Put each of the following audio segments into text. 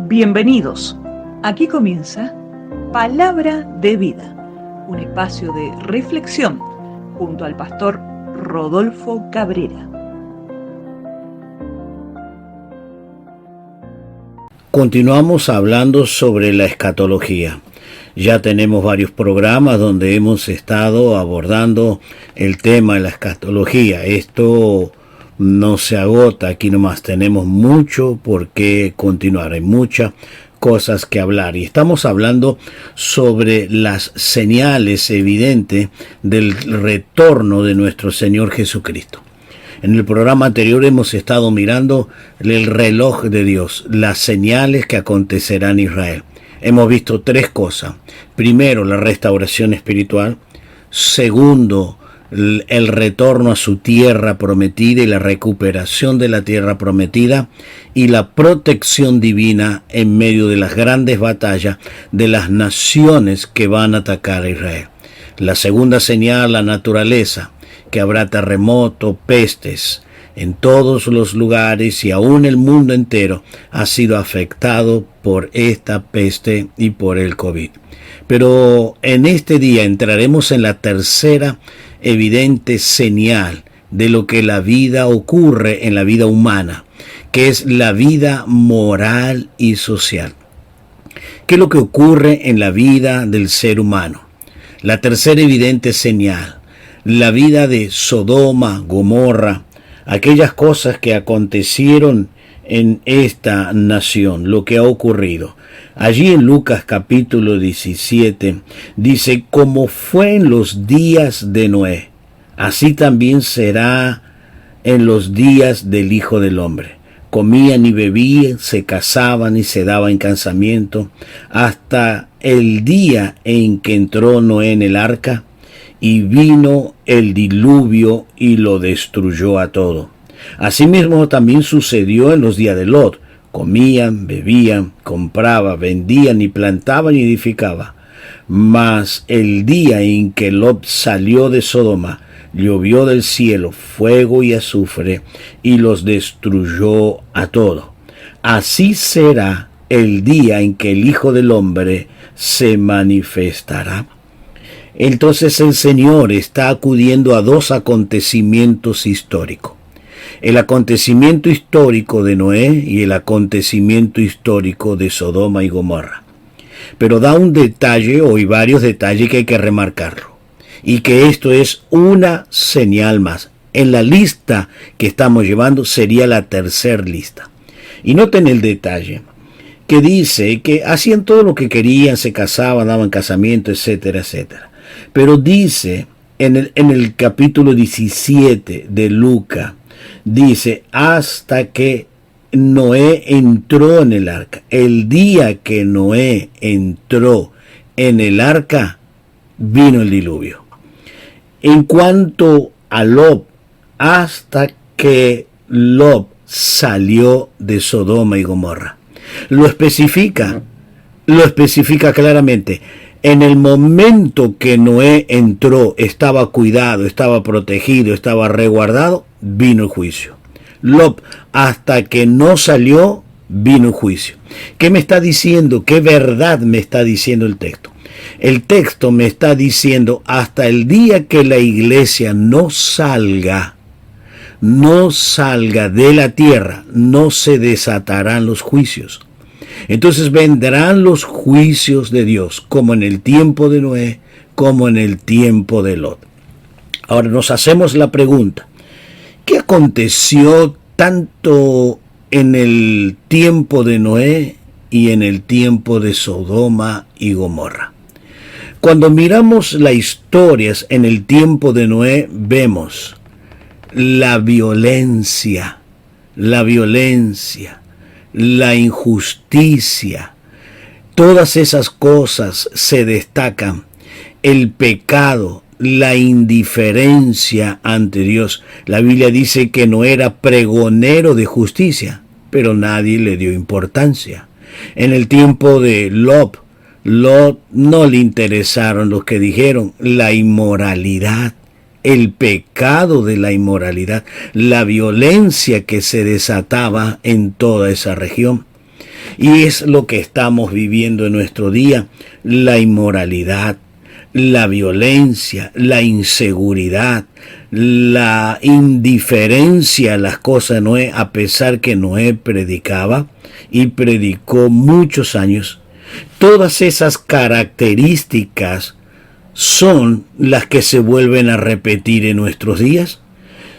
Bienvenidos. Aquí comienza Palabra de Vida, un espacio de reflexión junto al pastor Rodolfo Cabrera. Continuamos hablando sobre la escatología. Ya tenemos varios programas donde hemos estado abordando el tema de la escatología. Esto no se agota aquí nomás, tenemos mucho por qué continuar, hay muchas cosas que hablar y estamos hablando sobre las señales evidentes del retorno de nuestro Señor Jesucristo. En el programa anterior hemos estado mirando el reloj de Dios, las señales que acontecerán en Israel. Hemos visto tres cosas. Primero, la restauración espiritual. Segundo, el retorno a su tierra prometida y la recuperación de la tierra prometida y la protección divina en medio de las grandes batallas de las naciones que van a atacar a Israel. La segunda señal, la naturaleza, que habrá terremotos, pestes en todos los lugares y aún el mundo entero ha sido afectado por esta peste y por el COVID. Pero en este día entraremos en la tercera evidente señal de lo que la vida ocurre en la vida humana, que es la vida moral y social. ¿Qué es lo que ocurre en la vida del ser humano? La tercera evidente señal, la vida de Sodoma, Gomorra, aquellas cosas que acontecieron en esta nación, lo que ha ocurrido. Allí en Lucas capítulo 17 dice, como fue en los días de Noé, así también será en los días del Hijo del Hombre. Comían y bebían, se casaban y se daban en casamiento, hasta el día en que entró Noé en el arca, y vino el diluvio y lo destruyó a todo. Asimismo también sucedió en los días de Lot. Comían, bebían, compraban, vendían y plantaban y edificaban. Mas el día en que Lot salió de Sodoma, llovió del cielo fuego y azufre y los destruyó a todos. Así será el día en que el Hijo del Hombre se manifestará. Entonces el Señor está acudiendo a dos acontecimientos históricos. El acontecimiento histórico de Noé y el acontecimiento histórico de Sodoma y Gomorra. Pero da un detalle, o hay varios detalles que hay que remarcarlo. Y que esto es una señal más. En la lista que estamos llevando sería la tercera lista. Y noten el detalle, que dice que hacían todo lo que querían, se casaban, daban casamiento, etcétera, etcétera. Pero dice en el capítulo 17 de Lucas, dice, hasta que Noé entró en el arca. El día que Noé entró en el arca, vino el diluvio. En cuanto a Lot, hasta que Lot salió de Sodoma y Gomorra. Lo especifica claramente. En el momento que Noé entró, estaba cuidado, estaba protegido, estaba resguardado, vino el juicio. Lot, hasta que no salió, vino el juicio. ¿Qué me está diciendo? ¿Qué verdad me está diciendo el texto? El texto me está diciendo, hasta el día que la iglesia no salga de la tierra, no se desatarán los juicios. Entonces vendrán los juicios de Dios, como en el tiempo de Noé, como en el tiempo de Lot. Ahora nos hacemos la pregunta, ¿qué aconteció tanto en el tiempo de Noé y en el tiempo de Sodoma y Gomorra? Cuando miramos las historias en el tiempo de Noé, vemos la violencia, la injusticia, todas esas cosas se destacan. El pecado, la indiferencia ante Dios. La Biblia dice que no era pregonero de justicia, pero nadie le dio importancia. En el tiempo de Lot no le interesaron los que dijeron la inmoralidad, el pecado de la inmoralidad, la violencia que se desataba en toda esa región. Y es lo que estamos viviendo en nuestro día: la inmoralidad, la violencia, la inseguridad, la indiferencia a las cosas de Noé, a pesar que Noé predicaba y predicó muchos años. Todas esas características son las que se vuelven a repetir en nuestros días.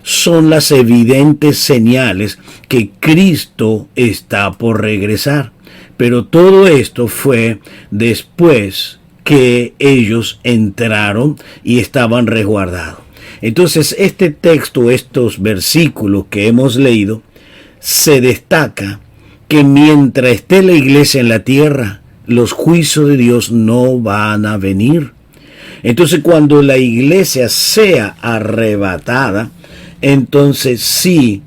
Son las evidentes señales que Cristo está por regresar. Pero todo esto fue después que ellos entraron y estaban resguardados. Entonces, este texto, estos versículos que hemos leído, se destaca que mientras esté la iglesia en la tierra, los juicios de Dios no van a venir. Entonces, cuando la iglesia sea arrebatada, entonces sí,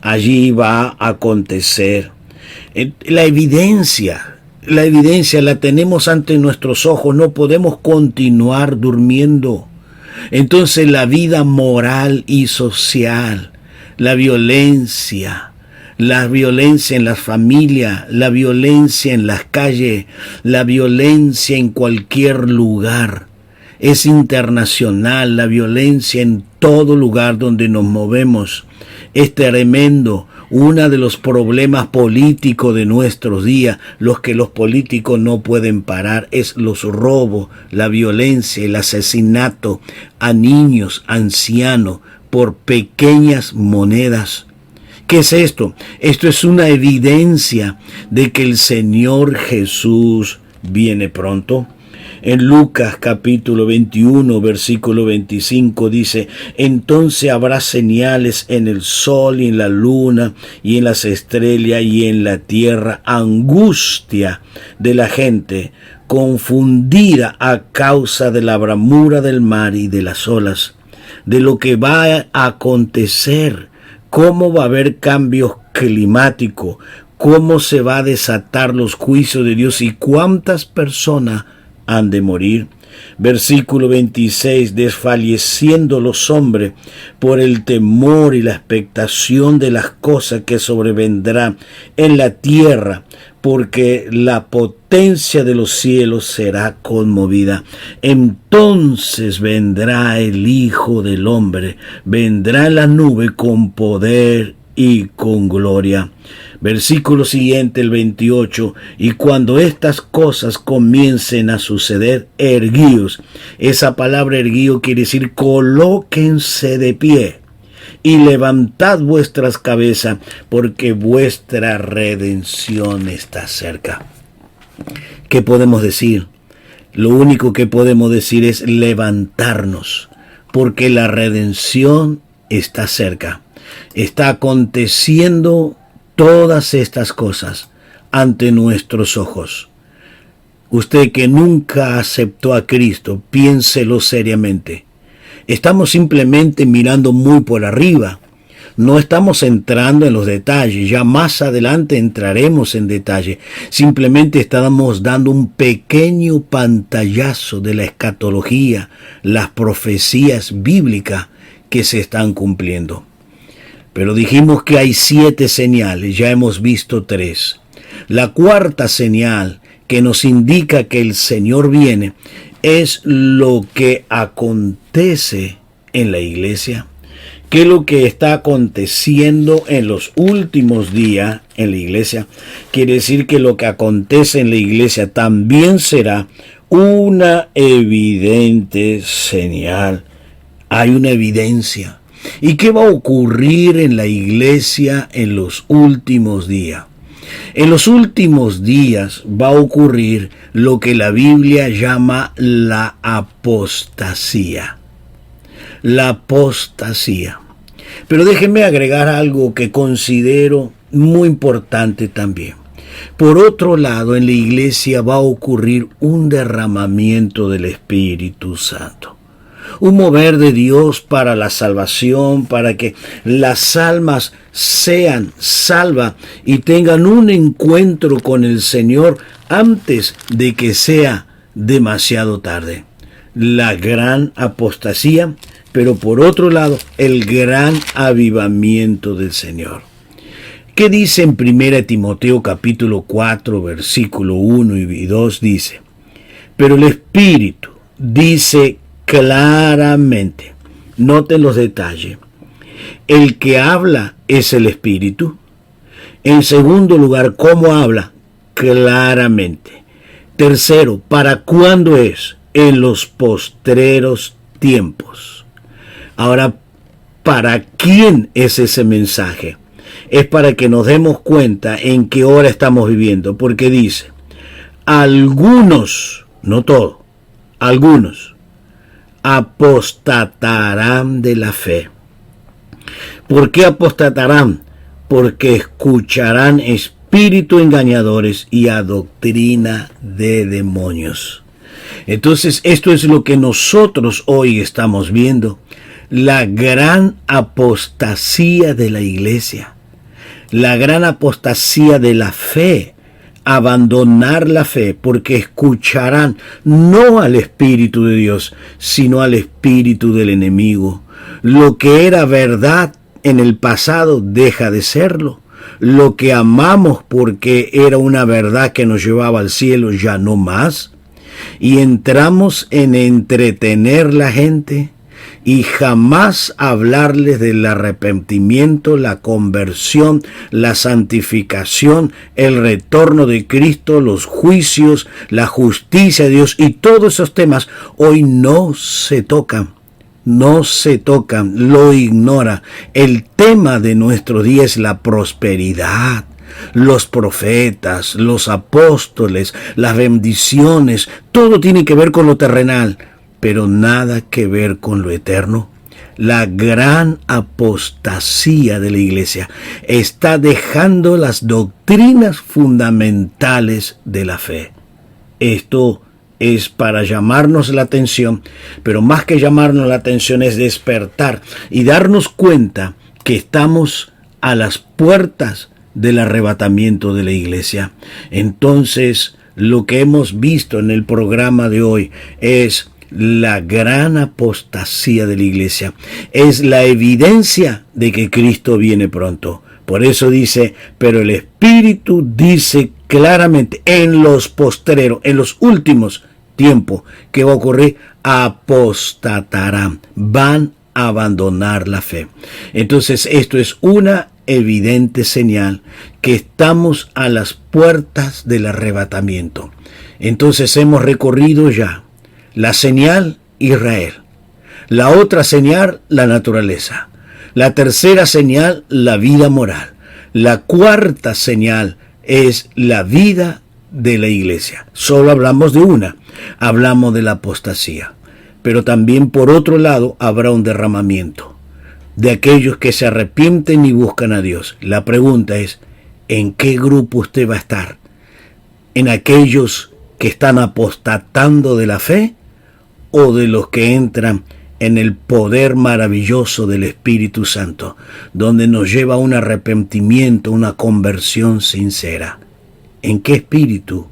allí va a acontecer. La evidencia la tenemos ante nuestros ojos. No podemos continuar durmiendo. Entonces la vida moral y social, la violencia en las familias, la violencia en las calles, la violencia en cualquier lugar, es internacional. La violencia en todo lugar donde nos movemos es tremendo. Uno de los problemas políticos de nuestros días, los que los políticos no pueden parar, es los robos, la violencia, el asesinato a niños, ancianos, por pequeñas monedas. ¿Qué es esto? Esto es una evidencia de que el Señor Jesús viene pronto. En Lucas capítulo 21, versículo 25 dice: entonces habrá señales en el sol y en la luna y en las estrellas y en la tierra, angustia de la gente, confundida a causa de la bramura del mar y de las olas, de lo que va a acontecer, cómo va a haber cambios climáticos, cómo se va a desatar los juicios de Dios y cuántas personas han de morir. Versículo 26, desfalleciendo los hombres por el temor y la expectación de las cosas que sobrevendrán en la tierra, porque la potencia de los cielos será conmovida. Entonces vendrá el Hijo del Hombre, vendrá en la nube con poder y con gloria. Versículo siguiente, el 28, y cuando estas cosas comiencen a suceder, erguíos. Esa palabra erguíos quiere decir colóquense de pie y levantad vuestras cabezas, porque vuestra redención está cerca. ¿Qué podemos decir? Lo único que podemos decir es levantarnos, porque la redención está cerca. Está aconteciendo todas estas cosas ante nuestros ojos. Usted que nunca aceptó a Cristo, piénselo seriamente. Estamos simplemente mirando muy por arriba. No estamos entrando en los detalles. Ya más adelante entraremos en detalle. Simplemente estamos dando un pequeño pantallazo de la escatología, las profecías bíblicas que se están cumpliendo. Pero dijimos que hay 7 señales, ya hemos visto 3. La cuarta señal que nos indica que el Señor viene es lo que acontece en la iglesia. ¿Qué es lo que está aconteciendo en los últimos días en la iglesia? Quiere decir que lo que acontece en la iglesia también será una evidente señal. Hay una evidencia. ¿Y qué va a ocurrir en la iglesia en los últimos días? En los últimos días va a ocurrir lo que la Biblia llama la apostasía. La apostasía. Pero déjenme agregar algo que considero muy importante también. Por otro lado, en la iglesia va a ocurrir un derramamiento del Espíritu Santo. Un mover de Dios para la salvación, para que las almas sean salvas y tengan un encuentro con el Señor antes de que sea demasiado tarde. La gran apostasía, pero por otro lado, el gran avivamiento del Señor. ¿Qué dice en 1 Timoteo capítulo 4, versículo 1 y 2? Dice, pero el Espíritu dice claramente, noten los detalles, el que habla es el Espíritu. En segundo lugar, ¿cómo habla? Claramente. Tercero, ¿para cuándo es? En los postreros tiempos. Ahora, ¿para quién es ese mensaje? Es para que nos demos cuenta en qué hora estamos viviendo, porque dice, algunos, no todos, algunos, apostatarán de la fe. ¿Por qué apostatarán? Porque escucharán espíritus engañadores y a doctrina de demonios. Entonces, esto es lo que nosotros hoy estamos viendo, la gran apostasía de la iglesia, la gran apostasía de la fe, abandonar la fe, porque escucharán no al Espíritu de Dios, sino al espíritu del enemigo. Lo que era verdad en el pasado deja de serlo. Lo que amamos porque era una verdad que nos llevaba al cielo ya no más. Y entramos en entretener la gente y jamás hablarles del arrepentimiento, la conversión, la santificación, el retorno de Cristo, los juicios, la justicia de Dios y todos esos temas hoy no se tocan. No se tocan, lo ignora. El tema de nuestro día es la prosperidad. Los profetas, los apóstoles, las bendiciones, todo tiene que ver con lo terrenal, pero nada que ver con lo eterno. La gran apostasía de la iglesia está dejando las doctrinas fundamentales de la fe. Esto es para llamarnos la atención, pero más que llamarnos la atención es despertar y darnos cuenta que estamos a las puertas del arrebatamiento de la iglesia. Entonces, lo que hemos visto en el programa de hoy es la gran apostasía de la iglesia. Es la evidencia de que Cristo viene pronto. Por eso dice, pero el Espíritu dice claramente en los postreros, en los últimos tiempos, ¿qué va a ocurrir? Apostatarán, van a abandonar la fe. Entonces esto es una evidente señal que estamos a las puertas del arrebatamiento. Entonces hemos recorrido ya la señal Israel, la otra señal la naturaleza, la tercera señal la vida moral, la cuarta señal es la vida de la iglesia. Solo hablamos de una, hablamos de la apostasía, pero también por otro lado habrá un derramamiento de aquellos que se arrepienten y buscan a Dios. La pregunta es, ¿en qué grupo usted va a estar? ¿En aquellos que están apostatando de la fe o de los que entran en el poder maravilloso del Espíritu Santo, donde nos lleva a un arrepentimiento, una conversión sincera? ¿En qué espíritu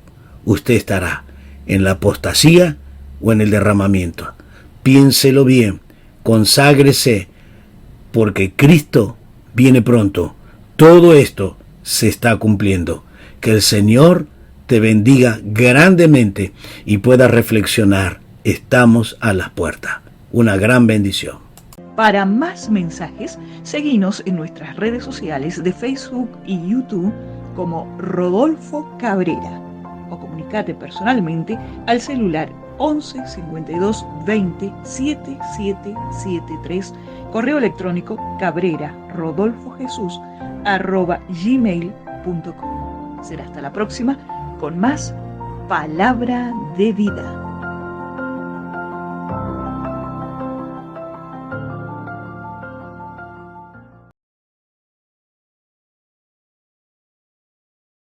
usted estará? ¿En la apostasía o en el derramamiento? Piénselo bien, conságrese, porque Cristo viene pronto. Todo esto se está cumpliendo. Que el Señor te bendiga grandemente y pueda reflexionar. Estamos a las puertas. Una gran bendición. Para más mensajes, seguinos en nuestras redes sociales de Facebook y YouTube como Rodolfo Cabrera o comunicate personalmente al celular 11 52 20 7773, correo electrónico cabrera@gmail.com. Será hasta la próxima con más Palabra de Vida.